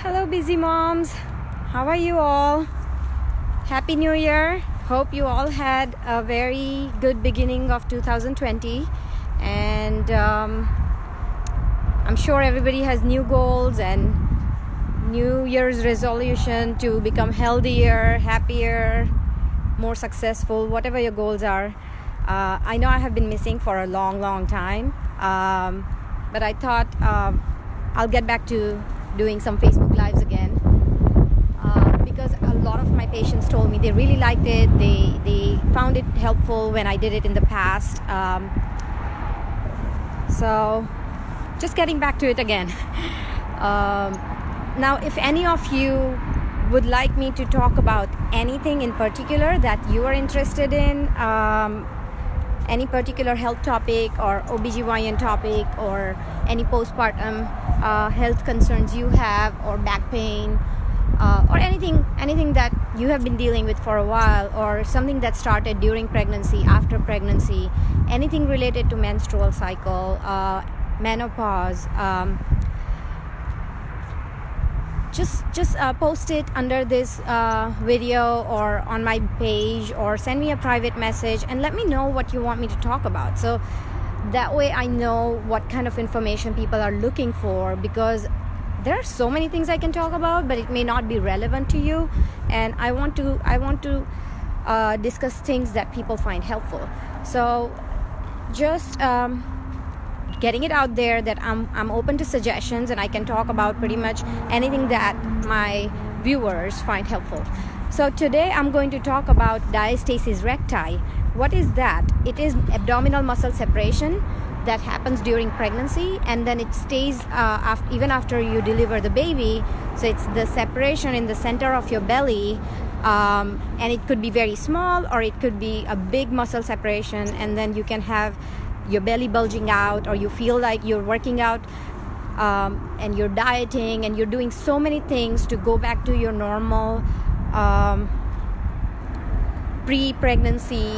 Hello, busy moms. How are you all? Happy New Year. Hope you all had a very good beginning of 2020. And I'm sure everybody has new goals and New Year's resolution to become healthier, happier, more successful, whatever your goals are. I know I have been missing for a long time. But I thought I'll get back to doing some Facebook Lives again because a lot of my patients told me they really liked it. They found it helpful when I did it in the past. So just getting back to it again. Now, if any of you would like me to talk about anything in particular that you are interested in, any particular health topic or OBGYN topic or any postpartum health concerns you have, or back pain, or anything that you have been dealing with for a while, or something that started during pregnancy, after pregnancy, anything related to menstrual cycle, menopause, just post it under this video or on my page, or send me a private message and let me know what you want me to talk about, so that way I know what kind of information people are looking for, because there are so many things I can talk about, but it may not be relevant to you, and I want to discuss things that people find helpful. So just getting it out there that I'm open to suggestions, and I can talk about pretty much anything that my viewers find helpful. So today I'm going to talk about diastasis recti. What is that? It is abdominal muscle separation that happens during pregnancy, and then it stays even after you deliver the baby. So it's the separation in the center of your belly, and it could be very small, or it could be a big muscle separation, and then you can have your belly bulging out, or you feel like you're working out and you're dieting and you're doing so many things to go back to your normal pre-pregnancy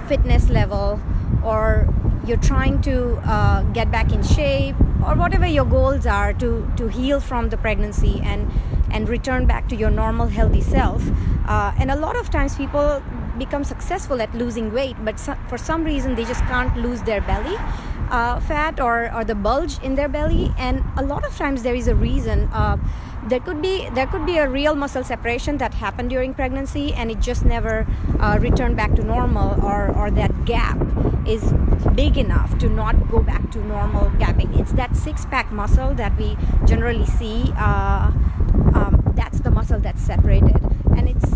fitness level, or you're trying to get back in shape, or whatever your goals are to heal from the pregnancy and return back to your normal healthy self. And a lot of times people become successful at losing weight, but for some reason they just can't lose their belly fat or the bulge in their belly. And a lot of times there is a reason. There could be a real muscle separation that happened during pregnancy, and it just never returned back to normal, or that gap is big enough to not go back to normal gapping. It's that six-pack muscle that we generally see. That's the muscle that's separated, and it's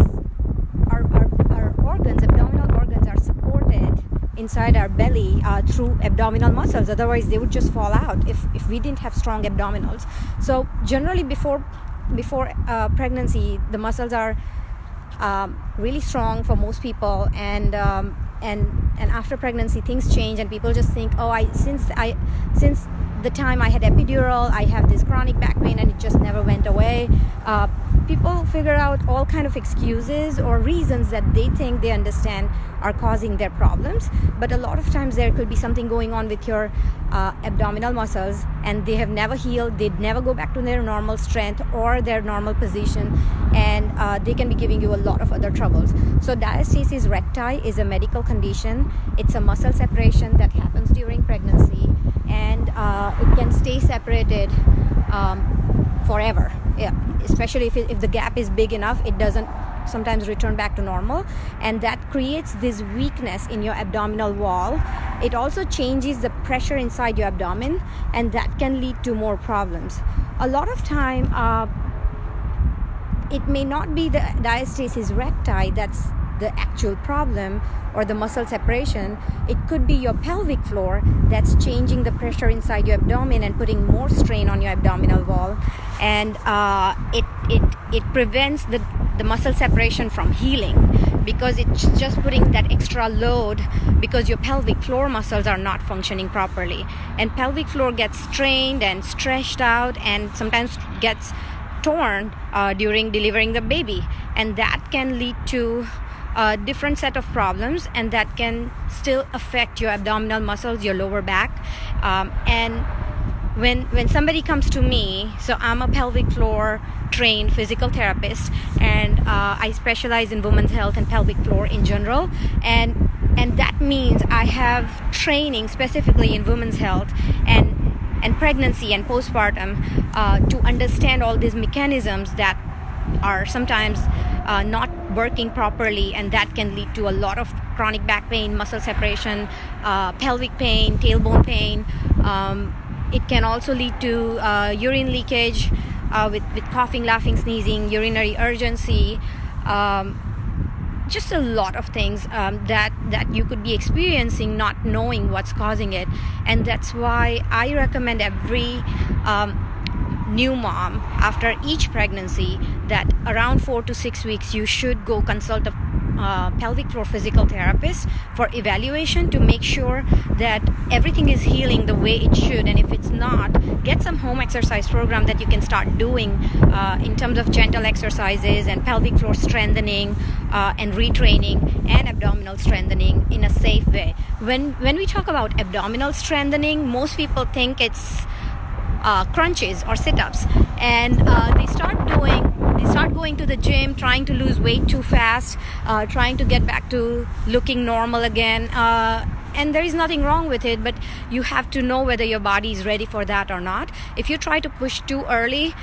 our organs, abdominal organs, are supported inside our belly through abdominal muscles. Otherwise they would just fall out if we didn't have strong abdominals. So generally before pregnancy, the muscles are really strong for most people, and after pregnancy things change, and people just think, since the time I had epidural, I have this chronic back pain and it just never went away. People figure out all kind of excuses or reasons that they think they understand are causing their problems, but a lot of times there could be something going on with your abdominal muscles, and they have never healed. They'd never go back to their normal strength or their normal position, and they can be giving you a lot of other troubles. So diastasis recti is a medical condition. It's a muscle separation that happens during pregnancy, and it can stay separated forever. Yeah, especially if the gap is big enough, it doesn't sometimes return back to normal, and that creates this weakness in your abdominal wall. It also changes the pressure inside your abdomen, and that can lead to more problems. A lot of time it may not be the diastasis recti that's the actual problem, or the muscle separation. It could be your pelvic floor that's changing the pressure inside your abdomen and putting more strain on your abdominal wall, and it prevents the muscle separation from healing, because it's just putting that extra load, because your pelvic floor muscles are not functioning properly, and pelvic floor gets strained and stretched out, and sometimes gets torn during delivering the baby, and that can lead to a different set of problems, and that can still affect your abdominal muscles, your lower back, and when somebody comes to me, so I'm a pelvic floor trained physical therapist, and I specialize in women's health and pelvic floor in general, and that means I have training specifically in women's health and pregnancy and postpartum to understand all these mechanisms that are sometimes not working properly, and that can lead to a lot of chronic back pain, muscle separation, pelvic pain, tailbone pain. It can also lead to urine leakage with coughing, laughing, sneezing, urinary urgency, just a lot of things that you could be experiencing not knowing what's causing it. And that's why I recommend every new mom after each pregnancy that around 4 to 6 weeks you should go consult a pelvic floor physical therapist for evaluation to make sure that everything is healing the way it should. And if it's not, get some home exercise program that you can start doing in terms of gentle exercises and pelvic floor strengthening and retraining and abdominal strengthening in a safe way. When we talk about abdominal strengthening, most people think it's crunches or sit-ups, and they start going to the gym, trying to lose weight too fast, trying to get back to looking normal again, and there is nothing wrong with it, but you have to know whether your body is ready for that or not. If you try to push too early,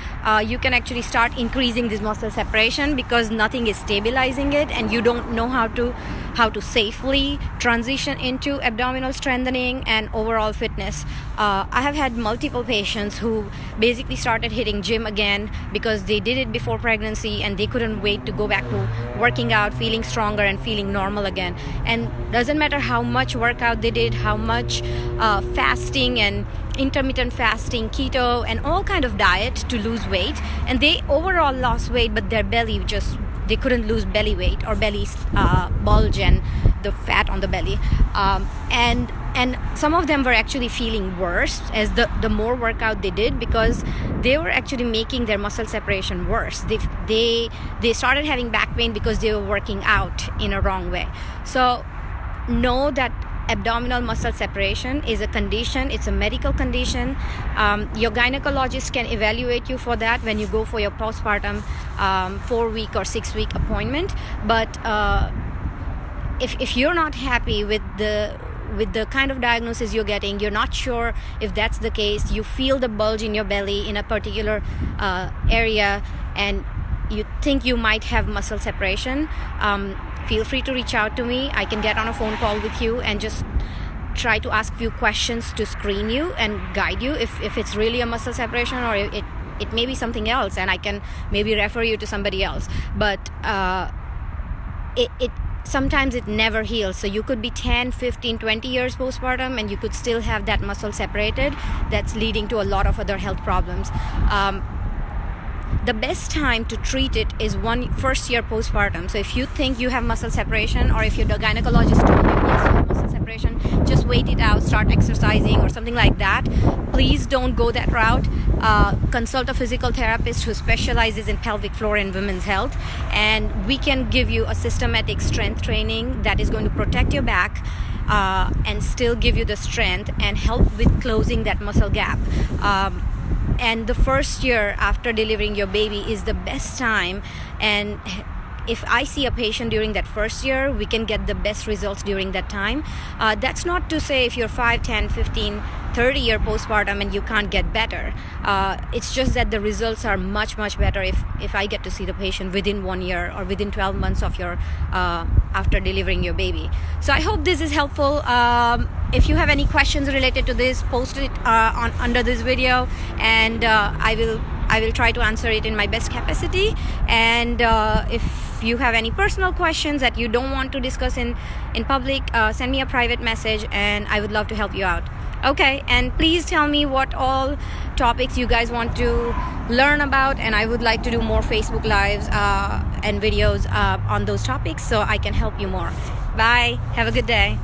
you can actually start increasing this muscle separation because nothing is stabilizing it, and you don't know how to safely transition into abdominal strengthening and overall fitness. I have had multiple patients who basically started hitting gym again because they did it before pregnancy and they couldn't wait to go back to working out, feeling stronger and feeling normal again. And doesn't matter how much workout they did, how much fasting and intermittent fasting, keto and all kind of diet to lose weight, and they overall lost weight, but their belly they couldn't lose belly weight or belly bulge and the fat on the belly, and some of them were actually feeling worse as the more workout they did, because they were actually making their muscle separation worse. They started having back pain because they were working out in a wrong way. So know that abdominal muscle separation is a condition. It's a medical condition. Your gynecologist can evaluate you for that when you go for your postpartum 4-week or 6-week appointment. But if you're not happy with the kind of diagnosis you're getting, you're not sure if that's the case, you feel the bulge in your belly in a particular area, and you think you might have muscle separation, feel free to reach out to me. I can get on a phone call with you and just try to ask few questions to screen you and guide you if it's really a muscle separation, or it may be something else, and I can maybe refer you to somebody else. But it sometimes it never heals. So you could be 10, 15, 20 years postpartum and you could still have that muscle separated. That's leading to a lot of other health problems. The best time to treat it is first year postpartum. So if you think you have muscle separation, or if your gynecologist told you yes, you have muscle separation, just wait it out, start exercising or something like that. Please don't go that route. Consult a physical therapist who specializes in pelvic floor and women's health, and we can give you a systematic strength training that is going to protect your back and still give you the strength and help with closing that muscle gap. And the first year after delivering your baby is the best time, and if I see a patient during that first year, we can get the best results during that time. That's not to say if you're 5, 10, 15, 30 year postpartum and you can't get better. It's just that the results are much, much better if I get to see the patient within 1 year or within 12 months of your after delivering your baby. So I hope this is helpful. If you have any questions related to this, post it under this video, and I will try to answer it in my best capacity. And if you have any personal questions that you don't want to discuss in public, send me a private message and I would love to help you out. Okay, and please tell me what all topics you guys want to learn about, and I would like to do more Facebook Lives and videos on those topics so I can help you more. Bye. Have a good day.